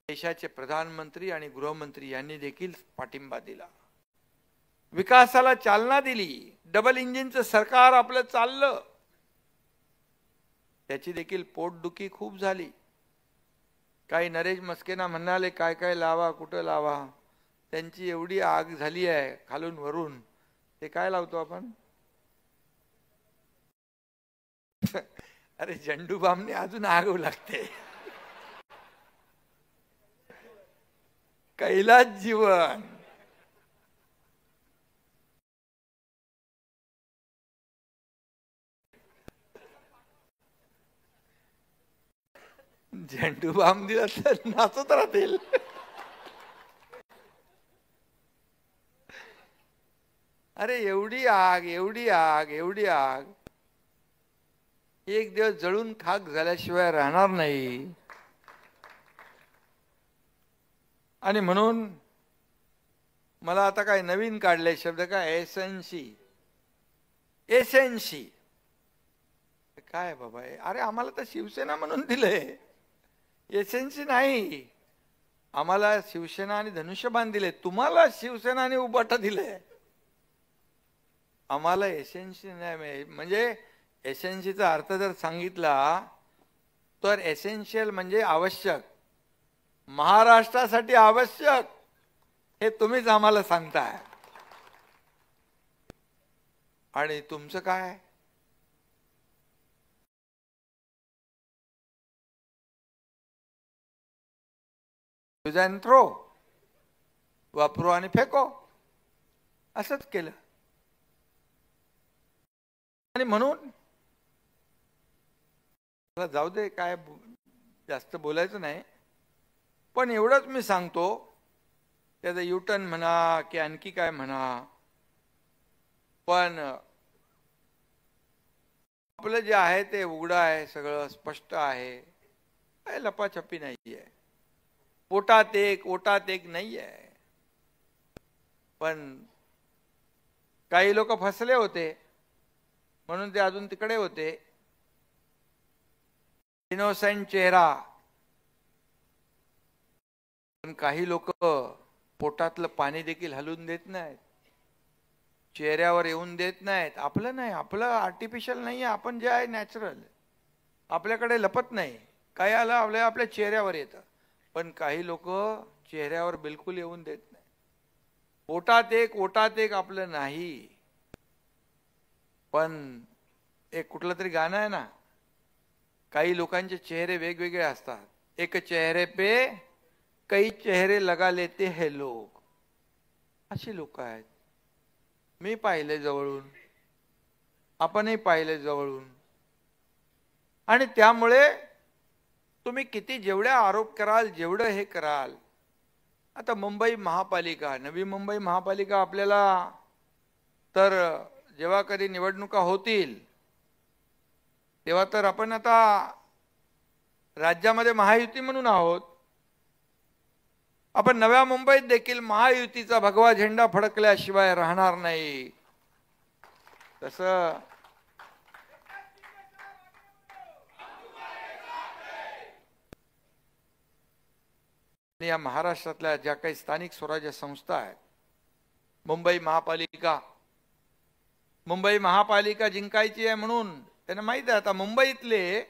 देशाचे प्रधानमंत्री आणि गृहमंत्री यांनी देखील पाठिंबा दिला, विकासाला चालना दिली. डबल इंजिनचं सरकार आपलं चाललं. त्याची देखील पोटदुखी खूप झाली. काही नरेश मस्केना म्हणाले काय काय लावा कुठं लावा, त्यांची एवढी आग झाली आहे खालून वरून. ते काय लावतो आपण? अरे झंडू बामने अजून आग लागते. कैलास जीवन. झेंडू बाम दिला तर नाचत राहतील. अरे एवढी आग एवढी आग एवढी आग, एक दिवस जळून खाक झाल्याशिवाय राहणार नाही. आणि म्हणून मला आता काय नवीन काढले शब्द, काय एसएनसी. एसएनसी काय बाबा? अरे आम्हाला तर शिवसेना म्हणून दिलंय, एसएनसी नाही. आम्हाला शिवसेना आणि धनुष्यबाण दिले, तुम्हाला शिवसेना आणि उबाटा दिलंय, आम्हाला एसएनसी नाही. म्हणजे एसएनसीचा अर्थ जर सांगितला तर एसेन्शियल म्हणजे आवश्यक, महाराष्ट्रासाठी आवश्यक, हे तुम्हीच आम्हाला सांगताय. आणि तुमचं काय? यूज अँड थ्रो, वापरू आणि फेको, असंच केलं. आणि म्हणून जाऊ दे, काय जास्त बोलायचं नाही. पण एवढंच मी सांगतो, त्याचं युटर्न म्हणा की आणखी काय म्हणा, पण आपलं जे आहे ते उघडं आहे, सगळं स्पष्ट आहे, काय लपाछपी नाहीये. पोटात एक ओटात एक नाहीये. पण काही लोक फसले होते म्हणून ते अजून तिकडे होते. इनोसेंट चेहरा. पण काही लोक पोटातलं पाणी देखील हलवून देत नाहीत, चेहऱ्यावर येऊन देत नाहीत. आपलं नाही, आपलं आर्टिफिशियल नाही आहे, आपण जे आहे नॅचरल, आपल्याकडे लपत नाही. काय आलं आपल्या चेहऱ्यावर येतं. पण काही लोक चेहऱ्यावर बिलकुल येऊन देत नाही. पोटात एक ओटात एक आपलं नाही. पण एक कुठलं तरी गाणं आहे ना, काही लोकांचे चेहरे वेगवेगळे असतात. एक चेहरे पे कई चेहरे लगा लेते हैं लोग, अशी लोक आहेत. मी पाहिले जवळून, आपणही पाहिले जवळून. आणि त्यामुळे तुम्ही किती जेवढे आरोप कराल, जेवढं हे कराल. आता मुंबई महापालिका, नवी मुंबई महापालिका आपल्याला तर जेव्हा कधी निवडणुका होतील तेव्हा तर आपण आता राज्यामध्ये महायुती म्हणून आहोत. आपण नव्या मुंबईत देखील महायुतीचा भगवा झेंडा फडकल्याशिवाय राहणार नाही. तसं या महाराष्ट्रातल्या ज्या काही स्थानिक स्वराज्य संस्था आहेत, मुंबई महापालिका जिंकायची आहे म्हणून त्यांना माहित आहे. आता मुंबईतले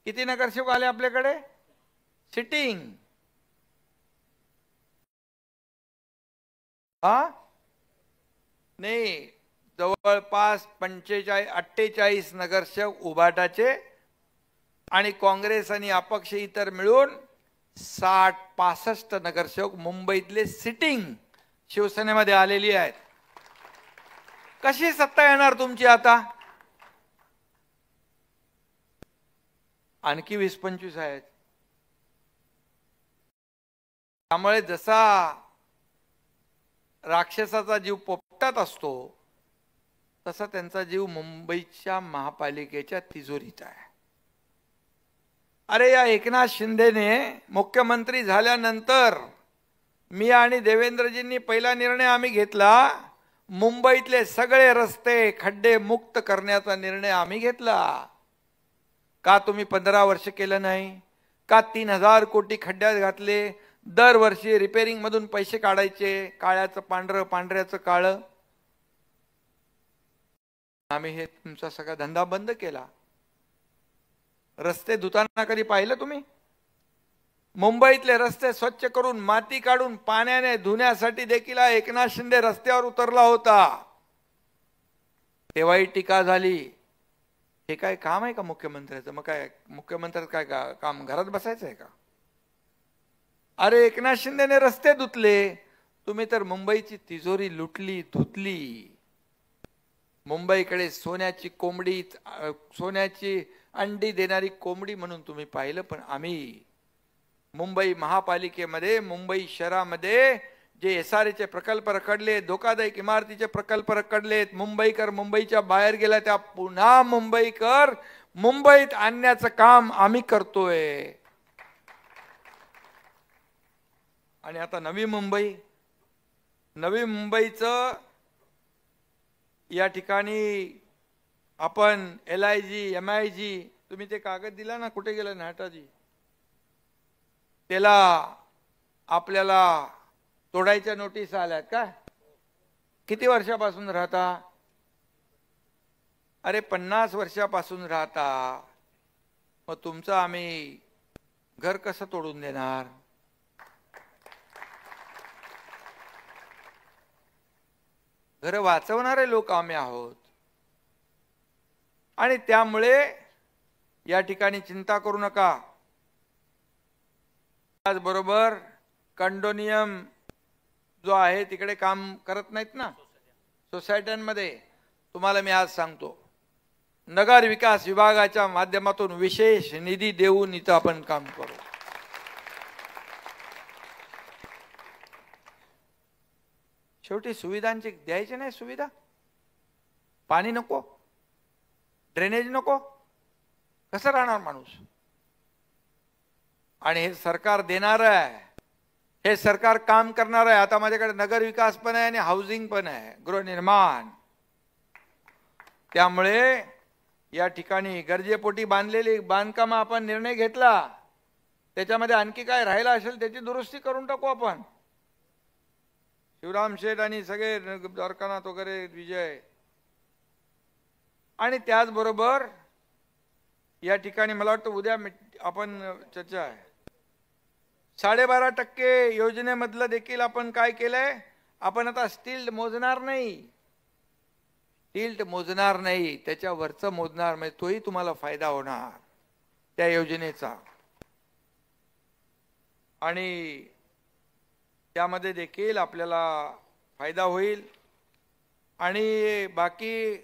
किती नगरसेवक आले आपल्याकडे सिटिंग? नाही, जवळपास 48 नगरसेवक उभाटाचे आणि काँग्रेस आणि अपक्ष इतर मिळून 60-65 नगरसेवक मुंबईतले सिटिंग शिवसेनेमध्ये आलेली आहेत. कशी सत्ता येणार तुमची आता? आणखी 20-25 आहेत. त्यामुळे जसा राक्षसाचा जीव पोपटात असतो तसा त्यांचा जीव मुंबईच्या महापालिकेच्या तिजोरीत आहे. अरे या एकनाथ शिंदेने मुख्यमंत्री झाल्यानंतर मी आणि देवेंद्रजींनी पहिला निर्णय आम्ही घेतला, मुंबईतले सगळे रस्ते खड्डे मुक्त करण्याचा निर्णय आम्ही घेतला. का तुम्ही 15 वर्ष केलं नाही? का 3000 कोटी खड्ड्यात घातले? दरवर्षी रिपेरिंग मधून पैसे काढायचे, काळ्याचं पांढरं पांढऱ्याचं काळं. आम्ही हे तुमचा सगळा धंदा बंद केला. रस्ते धुताना कधी पाहिलं तुम्ही? मुंबईतले रस्ते स्वच्छ करून माती काढून पाण्याने धुण्यासाठी देखील एकनाथ शिंदे रस्त्यावर उतरला होता. तेव्हाही टीका झाली. हे काय काम आहे का मुख्यमंत्र्याचं? मग काय मुख्यमंत्र्याचं काय काम घरात बसायचं आहे का? अरे एकनाथ शिंदेने रस्ते धुतले, तुम्ही तर मुंबईची तिजोरी लुटली धुतली. मुंबईकडे सोन्याची कोंबडी, सोन्याची अंडी देणारी कोंबडी म्हणून तुम्ही पाहिलं. पण आम्ही मुंबई महापालिकेमध्ये, मुंबई शहरामध्ये जे SRA प्रकल्प रखडले, धोकादायक इमारतीचे प्रकल्प रखडलेत, मुंबईकर मुंबईच्या बाहेर गेला, त्या पुन्हा मुंबईकर मुंबईत आणण्याचं काम आम्ही करतोय. आणि आता नवी मुंबईचं या ठिकाणी आपण LIG MIG, तुम्ही ते कागद दिला ना, कुठे गेला नाटाजी? त्याला आपल्याला तोडायच्या नोटीस आल्यात का? किती वर्षापासून राहता? अरे 50 वर्षापासून राहता. मग तुमचं आम्ही घर कसं तोडून देणार? घर वाचवणारे लोक आम्ही आहोत. आणि त्यामुळे या ठिकाणी चिंता करू नका. त्याचबरोबर कंडोनियम जो आहे तिकडे काम करत नाहीत ना सोसायट्यांमध्ये. तुम्हाला मी आज सांगतो, नगर विकास विभागाच्या माध्यमातून विशेष निधी देऊन इथं आपण काम करू. शेवटी सुविधांची द्यायची नाही सुविधा. पाणी नको, ड्रेनेज नको, कसं राहणार माणूस? आणि हे सरकार देणार आहे, हे सरकार काम करणार आहे. आता माझ्याकडे नगर विकास पण आहे आणि हाऊसिंग पण आहे, गृहनिर्माण. त्यामुळे या ठिकाणी गरजेपोटी बांधलेली बांधकाम आपण निर्णय घेतला, त्याच्यामध्ये आणखी काय राहिला असेल त्याची दुरुस्ती करून टाकू आपण. शिवराम शेठ आणि सगळे द्वारकानाथ वगैरे विजय. आणि त्याचबरोबर या ठिकाणी मला वाटतं उद्या आपण चर्चा आहे, 12.5% योजनेमधलं देखील आपण काय केलंय, आपण आता स्टील्ड मोजणार नाही, टिल्ट मोजणार नाही, त्याच्यावरचं मोजणार. म्हणजे तोही तुम्हाला फायदा होणार त्या योजनेचा. आणि त्यामध्ये देखील आपल्याला फायदा होईल. आणि बाकी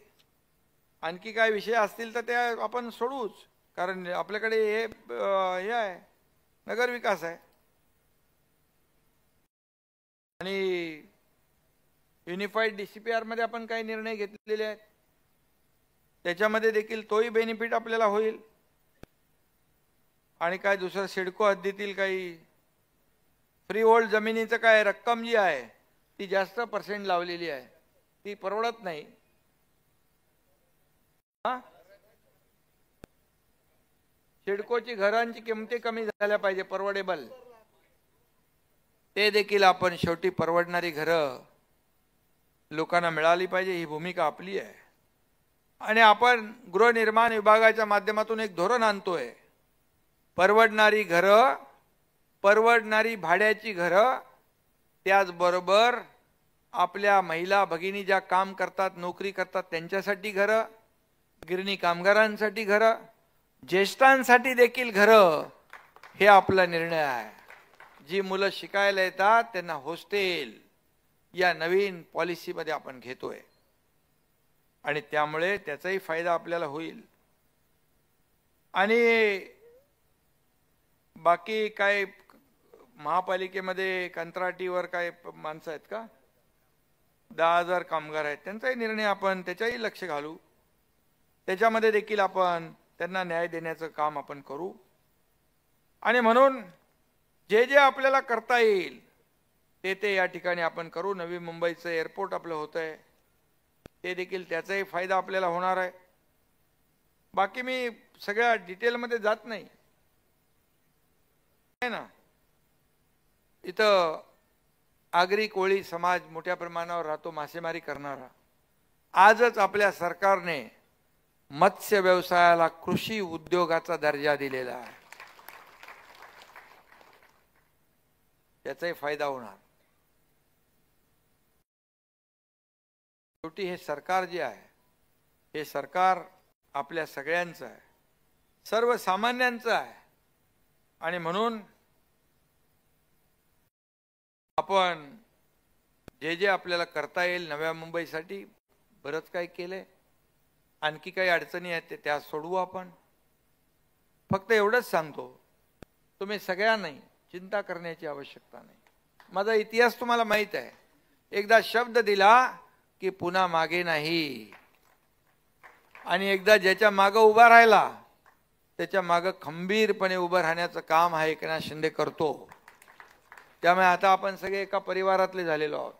आणखी काय विषय असतील तर ते आपण सोडूच, कारण आपल्याकडे हे आहे, नगर विकास आहे. आणि युनिफाईड DCPR मध्ये आपण काही निर्णय घेतलेले आहेत, त्याच्यामध्ये देखील तोही बेनिफिट आपल्याला होईल. आणि काय दुसरं सिडको हद्दीतील काही फ्री होल्ड जमिनीचं काय रक्कम जी आहे ती जास्त % लावलेली आहे, ती परवडत नाही. सिडकोची घरांची किमती कमी झाल्या पाहिजे, परवडेबल. ते देखील आपण शेवटी परवडणारी घरं लोकांना मिळाली पाहिजे, ही भूमिका आपली आहे. आणि आपण गृहनिर्माण विभागाच्या माध्यमातून एक धोरण आणतोय, परवडणारी घरं, परवडणारी भाड्याची घरं, त्याचबरोबर आपल्या महिला भगिनी ज्या काम करतात, नोकरी करतात त्यांच्यासाठी घरं, गिरणी कामगारांसाठी घरं, ज्येष्ठांसाठी देखील घरं. हे आपला निर्णय आहे. जी मुलं शिकायला येतात त्यांना हॉस्टेल या नवीन पॉलिसीमध्ये आपण घेतोय. आणि त्यामुळे त्याचाही फायदा आपल्याला होईल. आणि बाकी काय महापालिकेमध्ये कंत्राटीवर काय माणसं आहेत का? 10,000 कामगार आहेत, त्यांचाही निर्णय आपण त्याच्याही लक्ष घालू. त्याच्यामध्ये देखील आपण त्यांना न्याय देण्याचं काम आपण करू. आणि म्हणून जे जे आपल्याला करता येईल ते या ठिकाणी आपण करू. नवी मुंबईचं एअरपोर्ट आपलं होतंय, ते देखील त्याचाही फायदा आपल्याला होणार आहे. बाकी मी सगळ्या डिटेलमध्ये जात नाही ना. इथं आगरी कोळी समाज मोठ्या प्रमाणावर राहतो, मासेमारी करणारा. आजच आपल्या सरकारने मत्स्य व्यवसायाला कृषी उद्योगाचा दर्जा दिलेला आहे. त्याचाही फायदा होणार. शेवटी हे सरकार जे आहे, हे सरकार आपल्या सगळ्यांचं आहे, सर्वसामान्यांचं आहे. आणि म्हणून आपण जे जे आपल्याला करता येईल नव्या मुंबईसाठी बरंच काही केलंय. आणखी काही अडचणी आहेत ते त्या सोडवू आपण. फक्त एवढंच सांगतो, तुम्ही सगळ्यांनी चिंता करण्याची आवश्यकता नाही. माझा इतिहास तुम्हाला माहित आहे. एकदा शब्द दिला की पुन्हा मागे नाही. आणि एकदा ज्याच्या मागे उभा राहिला त्याच्या मागे खंबीरपणे उभं राहण्याचं काम हा एकनाथ शिंदे करतो. त्यामुळे आता आपण सगळे एका परिवारातले झालेलो आहोत.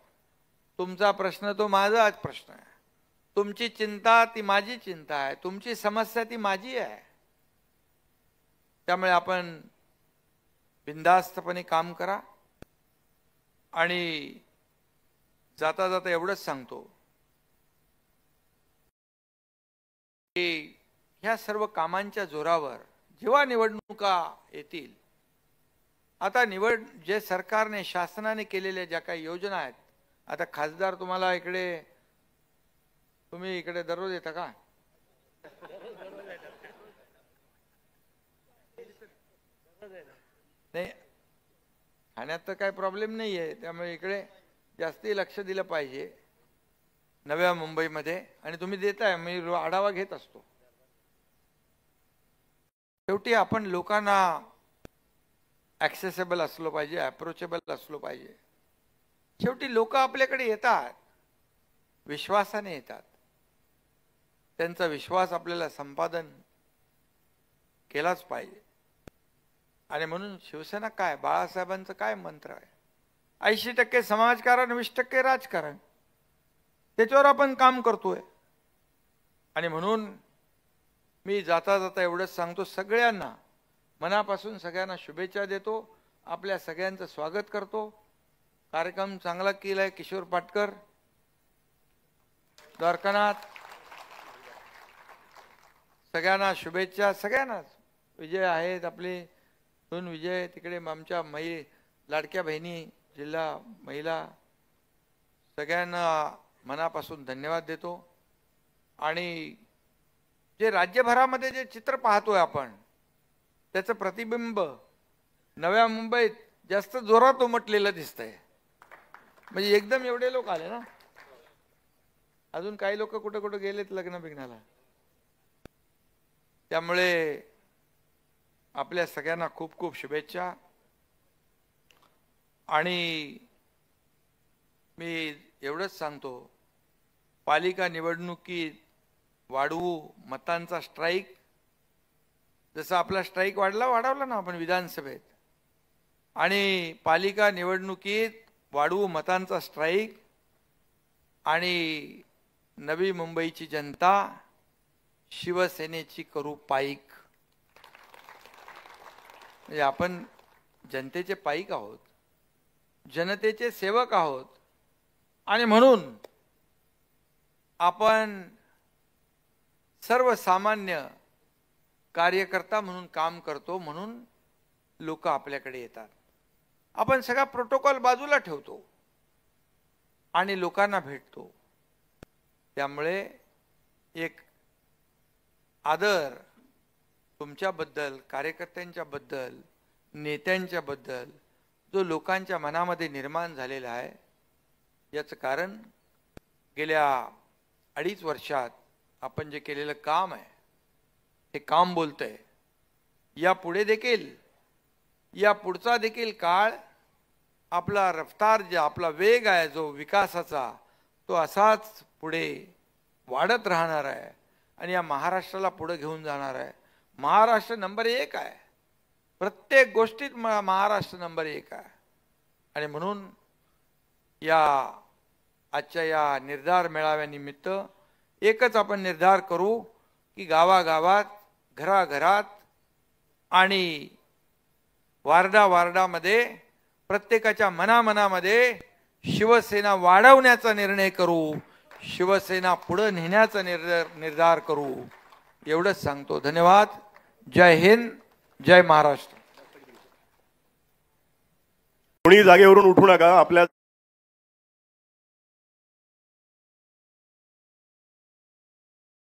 तुमचा प्रश्न तो माझाच प्रश्न आहे. तुमची चिंता ती माझी चिंता आहे. तुमची समस्या ती माझी आहे. त्यामुळे आपण बिनधास्तपणे काम करा. आणि जाता जाता एवढंच सांगतो की ह्या सर्व कामांच्या जोरावर जेव्हा निवडणुका येतील, आता जे सरकारने शासनाने केलेल्या ज्या काही योजना आहेत, आता खासदार तुम्हाला इकडे, तुम्ही इकडे दररोज येता का? नाही, खाण्यात तर काही प्रॉब्लेम नाही आहे. त्यामुळे इकडे जास्ती लक्ष दिलं पाहिजे नव्या मुंबईमध्ये. आणि तुम्ही देताय, मी आढावा घेत असतो. शेवटी आपण लोकांना ॲक्सेसेबल असलो पाहिजे, अप्रोचेबल असलो पाहिजे. शेवटी लोक आपल्याकडे येतात, विश्वासाने येतात. त्यांचा विश्वास आपल्याला संपादन केलाच पाहिजे. आणि म्हणून शिवसेना काय, बाळासाहेबांचं काय मंत्र आहे, 80% समाजकारण, 20% राजकारण, त्याच्यावर आपण काम करतोय. आणि म्हणून मी जाता जाता एवढंच सांगतो, सगळ्यांना मनापासून सगळ्यांना शुभेच्छा देतो. आपल्या सगळ्यांचं स्वागत करतो. कार्यक्रम चांगला केलाय किशोर पाटकर, द्वारकानाथ, सगळ्यांना शुभेच्छा. सगळ्यांनाच विजय आहेत आपले दोन विजय तिकडे, आमच्या लाडक्या बहिणी, जिल्हा महिला, सगळ्यांना मनापासून धन्यवाद देतो. आणि जे राज्यभरामध्ये जे चित्र पाहतोय आपण, त्याचं प्रतिबिंब नव्या मुंबईत जास्त जोरात उमटलेलं दिसतंय. म्हणजे एकदम एवढे लोक आले ना. अजून काही लोक कुठे कुठे गेलेत लग्न बिग्नाला. त्यामुळे आपल्या सगळ्यांना खूप खूप शुभेच्छा. आणि मी एवढंच सांगतो, पालिका निवडणुकीत वाढवू मतांचा स्ट्राईक. जसं आपला स्ट्राईक वाढवला ना आपण विधानसभेत, आणि पालिका निवडणुकीत वाढवू मतांचा स्ट्राईक. आणि नवी मुंबईची जनता शिवसेनेची करू पाईक. म्हणजे आपण जनतेचे पाईक आहोत, जनतेचे सेवक आहोत. आणि म्हणून आपण सर्वसामान्य कार्यकर्ता म्हणून काम करतो. म्हणून लोक आपल्याकडे येतात. आपण सगळा प्रोटोकॉल बाजूला ठेवतो आणि लोकांना भेटतो. त्यामुळे एक आदर तुमच्याबद्दल, कार्यकर्त्यांच्या बद्दल, नेत्यांच्या बद्दल जो लोकांच्या मनामध्ये निर्माण झालेला आहे, याचं कारण गेल्या 2.5 वर्षात आपण जे केलेलं काम आहे, हे काम बोलतंय. यापुढे देखील, या पुढचा देखील काळ आपला रफ्तार, जे आपला वेग आहे जो विकासाचा, तो असाच पुढे वाढत राहणार आहे. आणि या महाराष्ट्राला पुढे घेऊन जाणार आहे. महाराष्ट्र नंबर 1 आहे. प्रत्येक गोष्टीत महाराष्ट्र नंबर 1 आहे. आणि म्हणून या आजच्या या निर्धार मेळाव्यानिमित्त एकच आपण निर्धार करू की गावागावात, घराघरात आणि वार्डावार्डामध्ये प्रत्येकाच्या मनामनामध्ये शिवसेना वाढवण्याचा निर्णय करू, शिवसेना पुढे नेण्याचा निर्धार करू. एवढंच सांगतो. धन्यवाद. जय हिंद, जय महाराष्ट्र. कोणी जागेवरून उठू नका. आपल्या